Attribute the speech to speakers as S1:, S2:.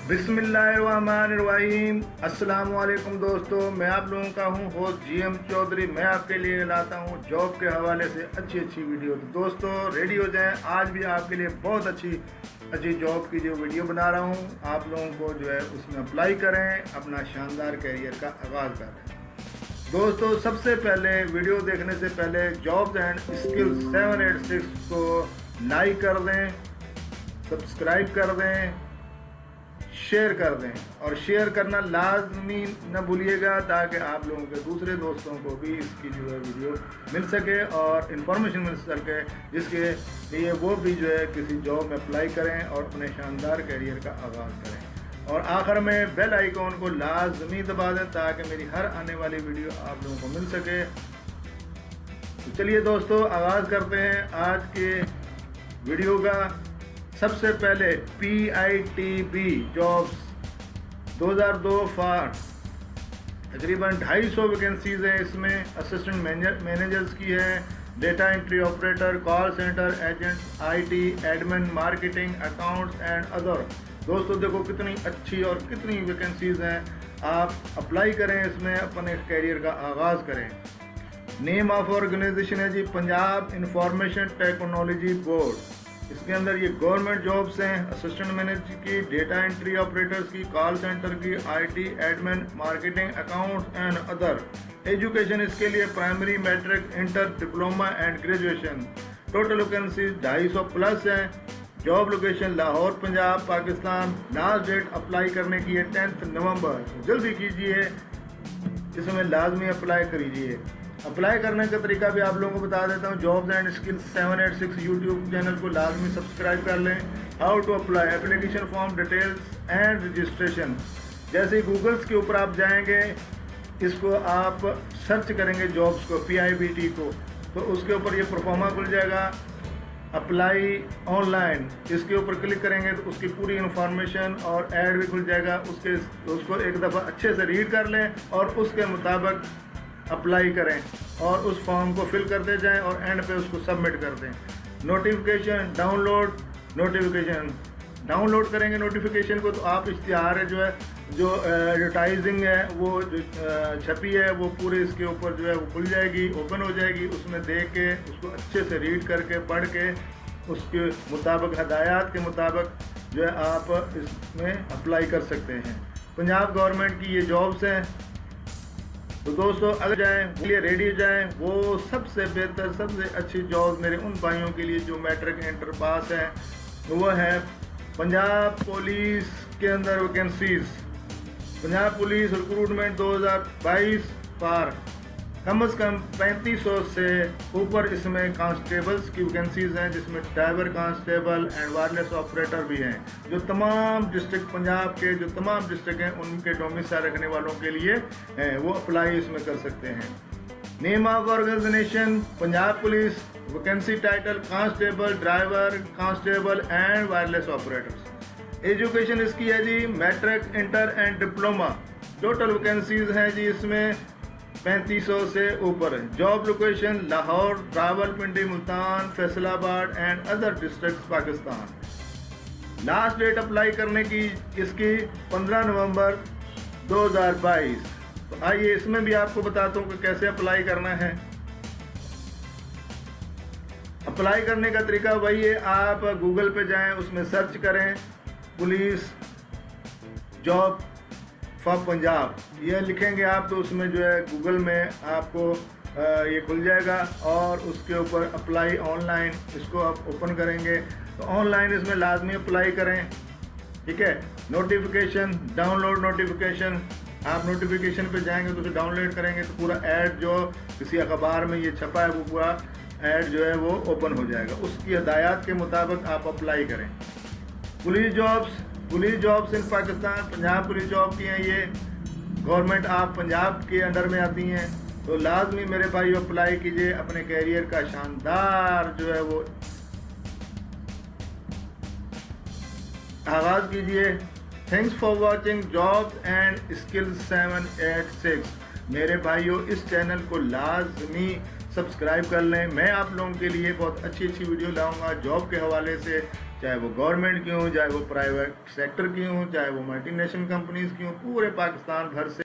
S1: बिस्मिल्लाहिर्रहमानिर्रहीम। अस्सलाम वालेकुम दोस्तों, मैं आप लोगों का हूँ होस्ट GM चौधरी। मैं आपके लिए लाता हूँ जॉब के हवाले से अच्छी वीडियो। तो दोस्तों रेडी हो जाएं, आज भी आपके लिए बहुत अच्छी जॉब की जो वीडियो बना रहा हूँ। आप लोगों को जो है उसमें अप्लाई करें, अपना शानदार कैरियर का आगाज़ करें। दोस्तों सबसे पहले वीडियो देखने से पहले जॉब्स एंड स्किल्स 786 को लाइक कर दें, सब्सक्राइब कर दें, शेयर कर दें और शेयर करना लाजमी न भूलिएगा ताकि आप लोगों के दूसरे दोस्तों को भी इसकी जो है वीडियो मिल सके और इन्फॉर्मेशन मिल सके, जिसके लिए वो भी जो है किसी जॉब में अप्लाई करें और अपने शानदार कैरियर का आगाज़ करें। और आखिर में बेल आइकॉन को लाजमी दबा दें ताकि मेरी हर आने वाली वीडियो आप लोगों को मिल सके। तो चलिए दोस्तों आगाज़ करते हैं आज के वीडियो का। सबसे पहले PITB जॉब्स 2002 फॉर तकरीबन 250 वैकेंसीज हैं। इसमें असिस्टेंट मैनेजर्स की है, data entry operator, call centre agent, IT admin, marketing, accounts and other. दोस्तों देखो कितनी अच्छी और कितनी वैकेंसीज हैं। आप अप्लाई करें, इसमें अपने कैरियर का आगाज़ करें। नेम ऑफ ऑर्गेनाइजेशन है जी पंजाब इंफॉर्मेशन टेक्नोलॉजी बोर्ड। इसके अंदर ये गवर्नमेंट जॉब्स हैं, असिस्टेंट मैनेजर की, डेटा एंट्री ऑपरेटर्स की, कॉल सेंटर की, IT admin, marketing, accounts and other. Education इसके लिए primary, matric, inter, diploma and graduation. Total vacancy 250 plus हैं। Job location Lahore Punjab Pakistan. Last date apply करने की है 10 नवंबर। जल्दी कीजिए, इसमें लाजमी अप्लाई करिए। अप्लाई करने का तरीका भी आप लोगों को बता देता हूँ। Jobs and skills 786 YouTube channel को लाजमी सब्सक्राइब कर लें। How to apply, application form, details and registration. जैसे ही गूगल्स के ऊपर आप जाएंगे, इसको आप सर्च करेंगे जॉब्स को, PIBT को, तो उसके ऊपर ये प्रोफार्मा खुल जाएगा, अप्लाई ऑनलाइन। इसके ऊपर क्लिक करेंगे तो उसकी पूरी इंफॉर्मेशन और ऐड भी खुल जाएगा। उसको एक दफ़ा अच्छे से रीड कर लें और उसके मुताबिक अप्लाई करें और उस फॉर्म को फिल करते जाएं और एंड पे उसको सबमिट कर दें। नोटिफिकेशन डाउनलोड करेंगे नोटिफिकेशन को, तो आप इश्तिहार है जो एडवर्टाइजिंग है वो जो छपी है वो पूरे इसके ऊपर जो है वो खुल जाएगी, ओपन हो जाएगी। उसमें देख के उसको अच्छे से रीड करके पढ़ के उसके मुताबिक, हदायत के मुताबिक जो है आप इसमें अप्लाई कर सकते हैं। पंजाब गवर्नमेंट की ये जॉब्स हैं। तो दोस्तों अगर जाएँ लिए रेडी हो जाएँ, वो सबसे बेहतर सबसे अच्छी जॉब मेरे उन भाइयों के लिए जो मैट्रिक इंटर पास है, तो वो है पंजाब पुलिस के अंदर वैकेंसीज। पंजाब पुलिस रिक्रूटमेंट 2022 पार कम से कम 3500 से ऊपर इसमें कांस्टेबल्स की वैकेंसीज हैं, जिसमें driver constable and wireless operator भी हैं। जो तमाम डिस्ट्रिक्ट पंजाब के जो तमाम डिस्ट्रिक्ट हैं उनके डोमिसाइल रखने वालों के लिए हैं, वो अप्लाई इसमें कर सकते हैं। Name of organisation Punjab police, vacancy title constable, driver constable and wireless operators. Education इसकी है जी matric, inter and diploma. Total vacancies हैं जी इसमें 3500 से ऊपर है। Job location Lahore, Rawalpindi, Multan, Faisalabad and other districts Pakistan. Last date apply करने की इसकी 15 नवंबर 2022। तो आइए इसमें भी आपको बताता हूँ कि कैसे अप्लाई करना है। अप्लाई करने का तरीका वही है, आप गूगल पे जाएं, उसमें सर्च करें पुलिस जॉब फॉर पंजाब, ये लिखेंगे आप तो उसमें जो है गूगल में आपको ये खुल जाएगा और उसके ऊपर अप्लाई ऑनलाइन इसको आप ओपन करेंगे तो ऑनलाइन इसमें लाजमी अप्लाई करें। ठीक है। नोटिफिकेशन डाउनलोड नोटिफिकेशन, आप नोटिफिकेशन पे जाएंगे तो उसे डाउनलोड करेंगे तो पूरा ऐड जो किसी अखबार में ये छपा है वो पूरा ऐड जो है वो ओपन हो जाएगा। उसकी हदायत के मुताबिक आप अप्लाई करें। Police jobs in Pakistan, Punjab police job की हैं ये, गवर्नमेंट आप पंजाब के अंडर में आती हैं। तो लाजमी मेरे भाई अप्लाई कीजिए, अपने कैरियर का शानदार जो है वो आगाज़ कीजिए। Thanks for watching jobs and skills 786। मेरे भाइयों इस चैनल को लाजमी सब्सक्राइब कर लें। मैं आप लोगों के लिए बहुत अच्छी वीडियो लाऊंगा जॉब के हवाले से। چاہے وہ گورنمنٹ کی ہوں، چاہے وہ پرائیویٹ سیکٹر کی ہوں، چاہے وہ ملٹی نیشنل کمپنیز کی ہوں، پورے پاکستان بھر سے